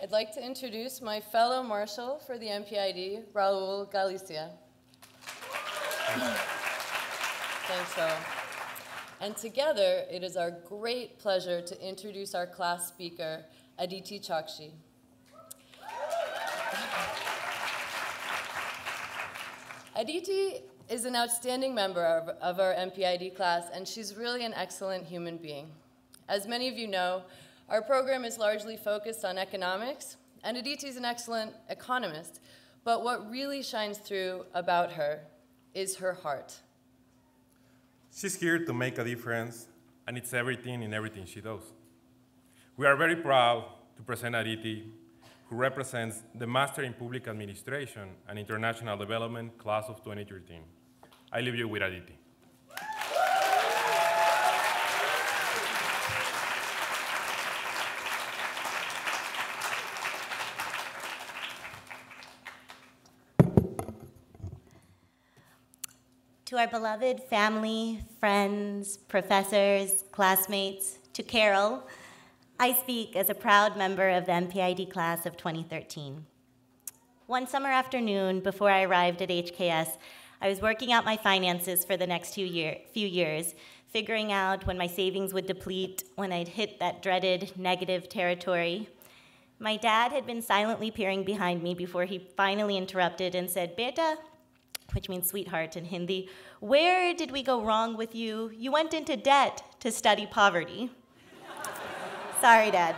I'd like to introduce my fellow marshal for the MPID, Raul Galicia. Thanks, Raul. And together, it is our great pleasure to introduce our class speaker, Aditi Chokshi. Aditi is an outstanding member of our MPID class, and she's really an excellent human being. As many of you know, our program is largely focused on economics, and Aditi is an excellent economist, but what really shines through about her is her heart. She's here to make a difference, and it's everything in everything she does. We are very proud to present Aditi, who represents the Master in Public Administration and International Development class of 2013. I leave you with Aditi. To our beloved family, friends, professors, classmates, to Carol, I speak as a proud member of the MPID class of 2013. One summer afternoon, before I arrived at HKS, I was working out my finances for the next few years, figuring out when my savings would deplete, when I'd hit that dreaded negative territory. My dad had been silently peering behind me before he finally interrupted and said, "Beta," which means sweetheart in Hindi, "where did we go wrong with you? You went into debt to study poverty." Sorry, Dad.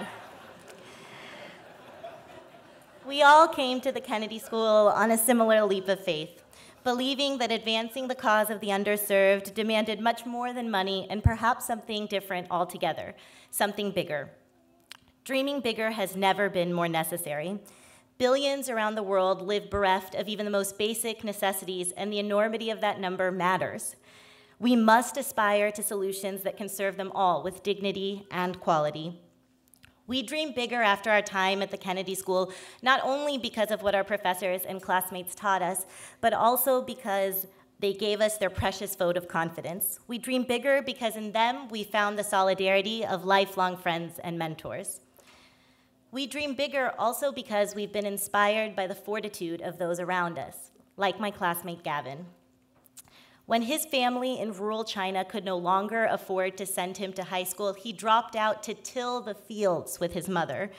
We all came to the Kennedy School on a similar leap of faith, believing that advancing the cause of the underserved demanded much more than money and perhaps something different altogether, something bigger. Dreaming bigger has never been more necessary. Billions around the world live bereft of even the most basic necessities, and the enormity of that number matters. We must aspire to solutions that can serve them all with dignity and quality. We dream bigger after our time at the Kennedy School, not only because of what our professors and classmates taught us, but also because they gave us their precious vote of confidence. We dream bigger because in them we found the solidarity of lifelong friends and mentors. We dream bigger also because we've been inspired by the fortitude of those around us, like my classmate Gavin. When his family in rural China could no longer afford to send him to high school, he dropped out to till the fields with his mother.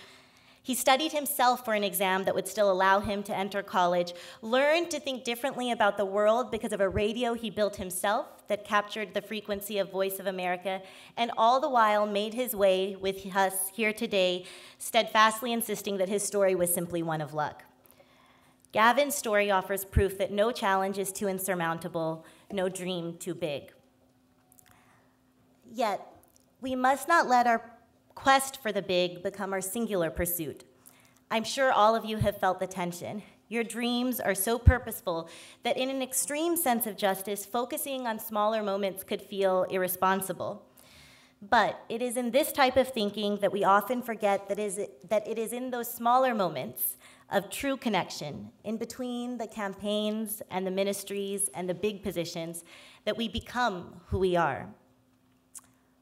He studied himself for an exam that would still allow him to enter college, learned to think differently about the world because of a radio he built himself that captured the frequency of Voice of America, and all the while made his way with us here today, steadfastly insisting that his story was simply one of luck. Gavin's story offers proof that no challenge is too insurmountable, no dream too big. Yet, we must not let our quest for the big become our singular pursuit. I'm sure all of you have felt the tension. Your dreams are so purposeful that in an extreme sense of justice, focusing on smaller moments could feel irresponsible. But it is in this type of thinking that we often forget that it is in those smaller moments of true connection, in between the campaigns and the ministries and the big positions, that we become who we are.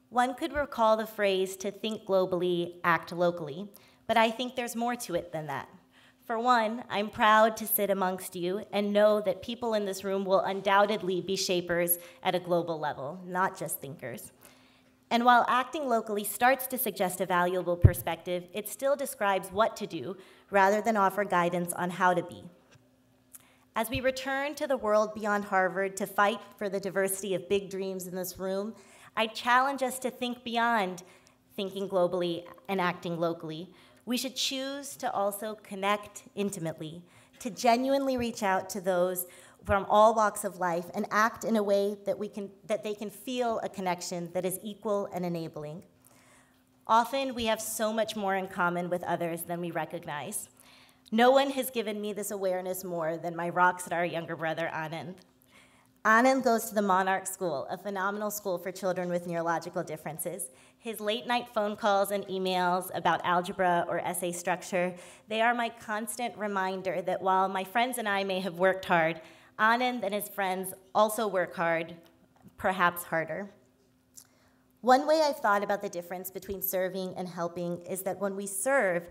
One could recall the phrase to think globally, act locally, but I think there's more to it than that. For one, I'm proud to sit amongst you and know that people in this room will undoubtedly be shapers at a global level, not just thinkers. And while acting locally starts to suggest a valuable perspective, it still describes what to do rather than offer guidance on how to be. As we return to the world beyond Harvard to fight for the diversity of big dreams in this room, I challenge us to think beyond thinking globally and acting locally. We should choose to also connect intimately, to genuinely reach out to those from all walks of life and act in a way that they can feel a connection that is equal and enabling. Often, we have so much more in common with others than we recognize. No one has given me this awareness more than my rockstar younger brother, Anand. Anand goes to the Monarch School, a phenomenal school for children with neurological differences. His late-night phone calls and emails about algebra or essay structure, they are my constant reminder that while my friends and I may have worked hard, Anand and his friends also work hard, perhaps harder. One way I've thought about the difference between serving and helping is that when we serve,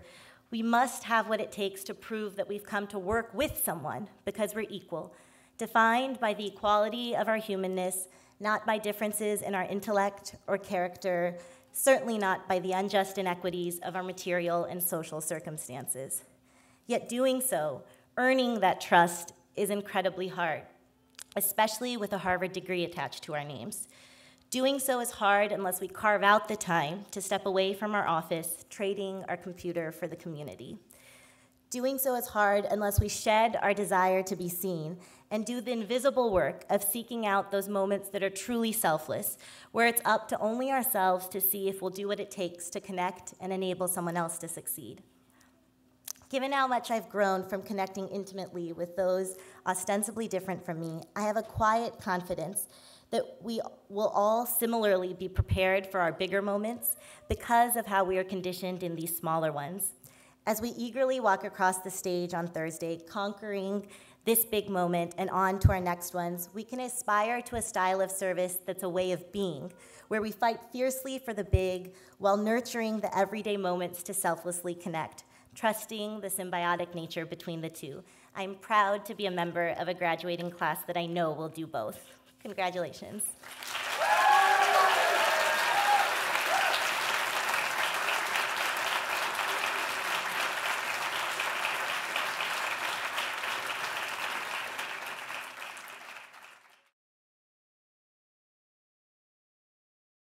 We must have what it takes to prove that we've come to work with someone because we're equal, defined by the equality of our humanness, not by differences in our intellect or character, certainly not by the unjust inequities of our material and social circumstances. Yet doing so, earning that trust, is incredibly hard, especially with a Harvard degree attached to our names. Doing so is hard unless we carve out the time to step away from our office, trading our computer for the community. Doing so is hard unless we shed our desire to be seen and do the invisible work of seeking out those moments that are truly selfless, where it's up to only ourselves to see if we'll do what it takes to connect and enable someone else to succeed. Given how much I've grown from connecting intimately with those ostensibly different from me, I have a quiet confidence that we will all similarly be prepared for our bigger moments because of how we are conditioned in these smaller ones. As we eagerly walk across the stage on Thursday, conquering this big moment and on to our next ones, we can aspire to a style of service that's a way of being, where we fight fiercely for the big while nurturing the everyday moments to selflessly connect, trusting the symbiotic nature between the two. I'm proud to be a member of a graduating class that I know will do both. Congratulations.